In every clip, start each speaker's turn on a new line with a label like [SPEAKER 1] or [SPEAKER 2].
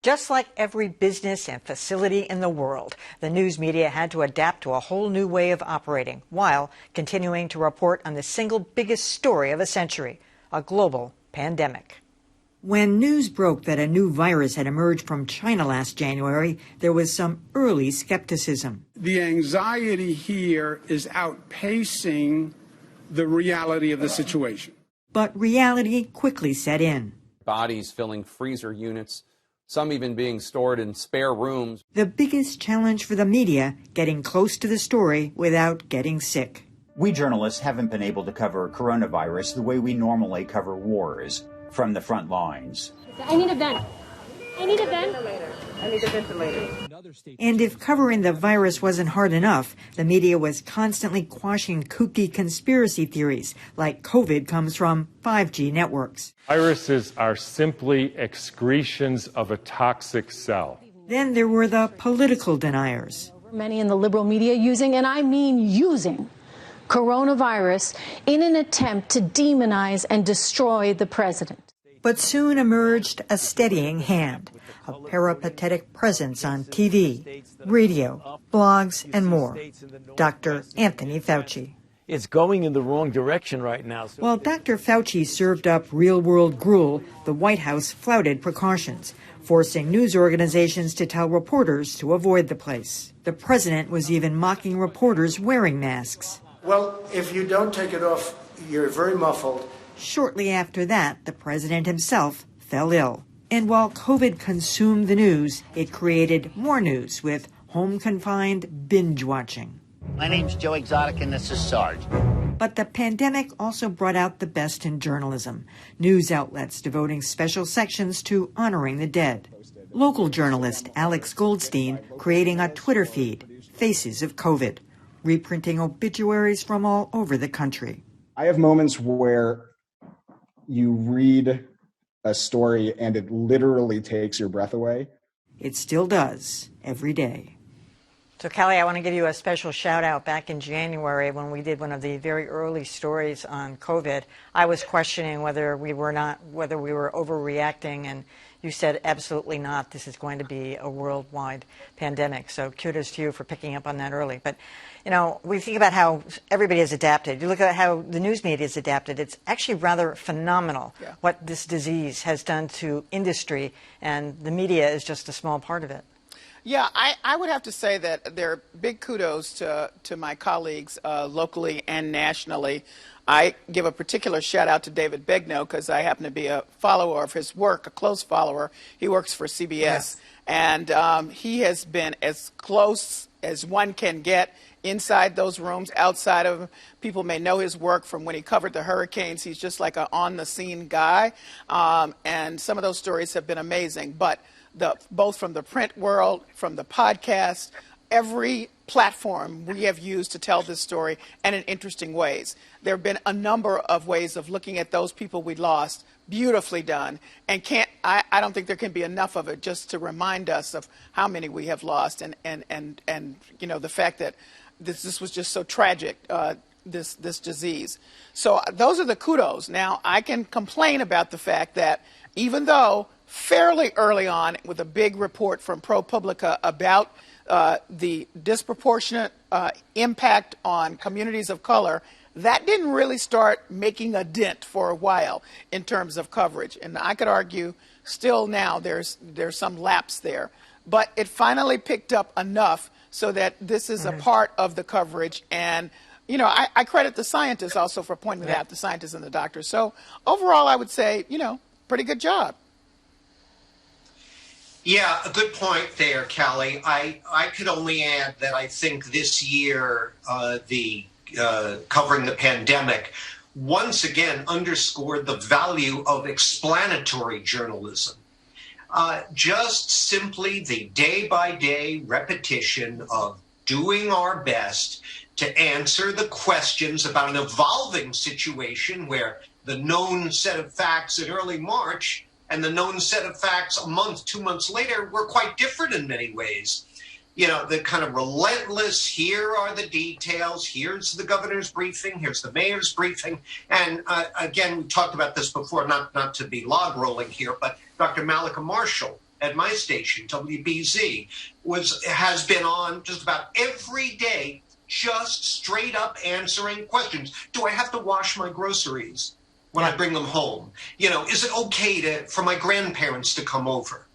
[SPEAKER 1] Just like every business and facility in the world, the news media had to adapt to a whole new way of operating while continuing to report on the single biggest story of the century, a global pandemic. When news broke that a new virus had emerged from China last January, there was some early skepticism.
[SPEAKER 2] The anxiety here is outpacing the reality of the situation.
[SPEAKER 1] But reality quickly set in.
[SPEAKER 3] Bodies filling freezer units, some even being stored in spare rooms.
[SPEAKER 1] The biggest challenge for the media, getting close to the story without getting sick.
[SPEAKER 4] We journalists haven't been able to cover coronavirus the way we normally cover wars, from the front lines.
[SPEAKER 5] I need a vent. I need a vent.
[SPEAKER 6] I need a ventilator.
[SPEAKER 1] And if covering the virus wasn't hard enough, the media was constantly quashing kooky conspiracy theories, like COVID comes from 5G networks.
[SPEAKER 7] Viruses are simply excretions of a toxic cell.
[SPEAKER 1] Then there were the political deniers.
[SPEAKER 5] Many in the liberal media using, and I mean using, coronavirus in an attempt to demonize and destroy the president.
[SPEAKER 1] But soon emerged a steadying hand, a peripatetic presence on TV, radio, blogs, and more. Dr. Anthony Fauci.
[SPEAKER 8] It's going in the wrong direction right now.
[SPEAKER 1] While Dr. Fauci served up real-world gruel, the White House flouted precautions, forcing news organizations to tell reporters to avoid the place. The president was even mocking reporters wearing masks.
[SPEAKER 9] Well, if you don't take it off, you're very muffled.
[SPEAKER 1] Shortly after that, the president himself fell ill. And while COVID consumed the news, it created more news with home-confined binge-watching.
[SPEAKER 10] My name's Joe Exotic, and this is Sarge.
[SPEAKER 1] But the pandemic also brought out the best in journalism. News outlets devoting special sections to honoring the dead. Local journalist Alex Goldstein creating a Twitter feed, Faces of COVID, reprinting obituaries from all over the country.
[SPEAKER 11] I have moments where you read a story and it literally takes your breath away.
[SPEAKER 1] It still does, every day. So, Callie, I want to give you a special shout out. Back in January, when we did one of the very early stories on COVID, I was questioning whether we were overreacting, and you said absolutely not. This is going to be a worldwide pandemic. So kudos to you for picking up on that early. But, you know, we think about how everybody has adapted. You look at how the news media has adapted. It's actually rather phenomenal what this disease has done to industry, and the media is just a small part of it.
[SPEAKER 6] Yeah, I would have to say that there are big kudos to my colleagues locally and nationally. I give a particular shout out to David Begnaud because I happen to be a follower of his work, a close follower. He works for CBS, yes. And he has been as close as one can get inside those rooms, outside of. People may know his work from when he covered the hurricanes. He's just like an on-the-scene guy, and some of those stories have been amazing. But both from the print world, from the podcast, every platform we have used to tell this story, and in interesting ways. There have been a number of ways of looking at those people we lost, beautifully done, and I don't think there can be enough of it just to remind us of how many we have lost, and you know, the fact that this was just so tragic, this disease. So those are the kudos. Now, I can complain about the fact that even though fairly early on, with a big report from ProPublica about the disproportionate impact on communities of color, that didn't really start making a dent for a while in terms of coverage. And I could argue still now there's some lapse there. But it finally picked up enough so that this is a part of the coverage. And, you know, I credit the scientists also for pointing it out, the scientists and the doctors. So overall, I would say, you know, pretty good job.
[SPEAKER 12] Yeah, a good point there, Callie. I could only add that I think this year, covering the pandemic once again underscored the value of explanatory journalism. Just simply the day-by-day repetition of doing our best to answer the questions about an evolving situation where the known set of facts in early March and the known set of facts a month, 2 months later were quite different in many ways. You know, the kind of relentless, here are the details, here's the governor's briefing, here's the mayor's briefing. And again, we talked about this before, not to be log rolling here, but Dr. Malika Marshall at my station, WBZ, has been on just about every day, just straight up answering questions. Do I have to wash my groceries when I bring them home? Is it okay for my grandparents to come over?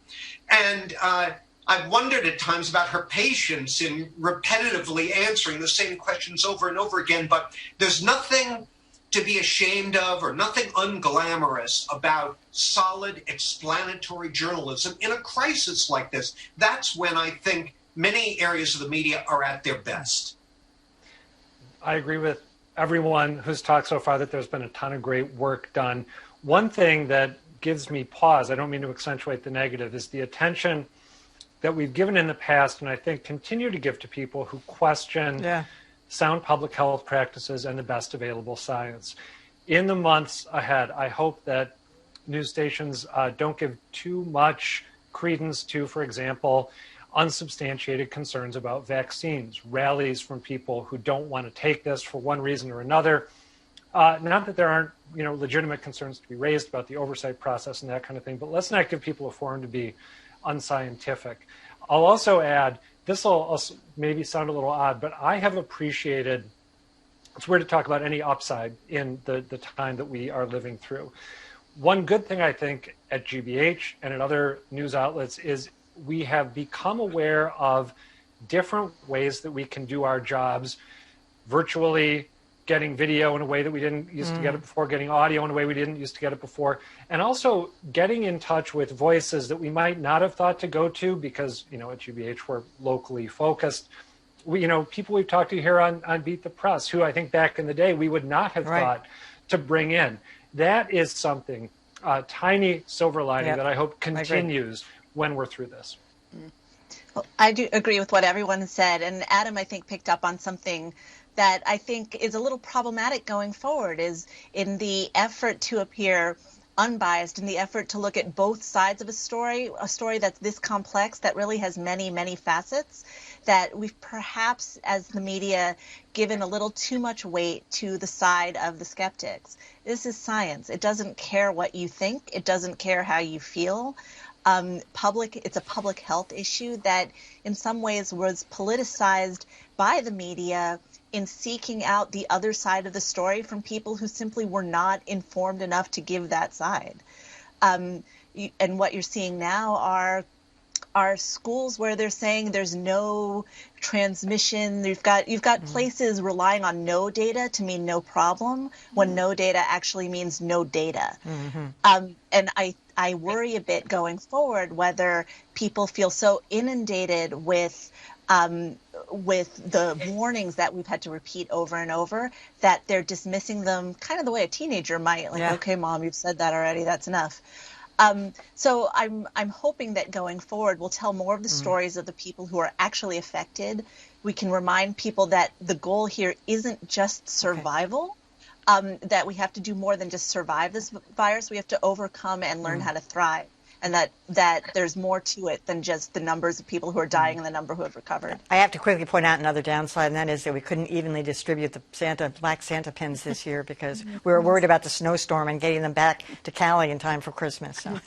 [SPEAKER 12] And I've wondered at times about her patience in repetitively answering the same questions over and over again, but there's nothing to be ashamed of or nothing unglamorous about solid explanatory journalism in a crisis like this. That's when I think many areas of the media are at their best.
[SPEAKER 13] I agree with everyone who's talked so far that there's been a ton of great work done. One thing that gives me pause, I don't mean to accentuate the negative, is the attention that we've given in the past, and I think continue to give to people who question sound public health practices and the best available science. In the months ahead, I hope that news stations don't give too much credence to, for example, unsubstantiated concerns about vaccines, rallies from people who don't want to take this for one reason or another. Not that there aren't, legitimate concerns to be raised about the oversight process and that kind of thing, but let's not give people a forum to be unscientific. I'll also add, this will maybe sound a little odd, but I have appreciated, it's weird to talk about any upside in the time that we are living through. One good thing I think at GBH and at other news outlets is we have become aware of different ways that we can do our jobs virtually, getting video in a way that we didn't used to get it before, getting audio in a way we didn't used to get it before, and also getting in touch with voices that we might not have thought to go to because, at GBH we're locally focused. People we've talked to here on Beat the Press, who I think back in the day we would not have thought to bring in. That is something, a tiny silver lining that I hope continues when we're through this.
[SPEAKER 14] Well, I do agree with what everyone said, and Adam, I think, picked up on something that I think is a little problematic going forward, is in the effort to appear unbiased, in the effort to look at both sides of a story that's this complex, that really has many, many facets, that we've perhaps, as the media, given a little too much weight to the side of the skeptics. This is science. It doesn't care what you think. It doesn't care how you feel. It's a public health issue that in some ways was politicized by the media in seeking out the other side of the story from people who simply were not informed enough to give that side. And what you're seeing now are schools where they're saying there's no transmission. You've got places relying on no data to mean no problem, when no data actually means no data. And I worry a bit going forward whether people feel so inundated with the warnings that we've had to repeat over and over that they're dismissing them kind of the way a teenager might, okay, Mom, you've said that already, that's enough. So I'm hoping that going forward we'll tell more of the stories of the people who are actually affected. We can remind people that the goal here isn't just survival, that we have to do more than just survive this virus. We have to overcome and learn how to thrive. And that there's more to it than just the numbers of people who are dying and the number who have recovered.
[SPEAKER 1] I have to quickly point out another downside, and that is that we couldn't evenly distribute the black Santa pins this year because we were worried about the snowstorm and getting them back to Callie in time for Christmas. So.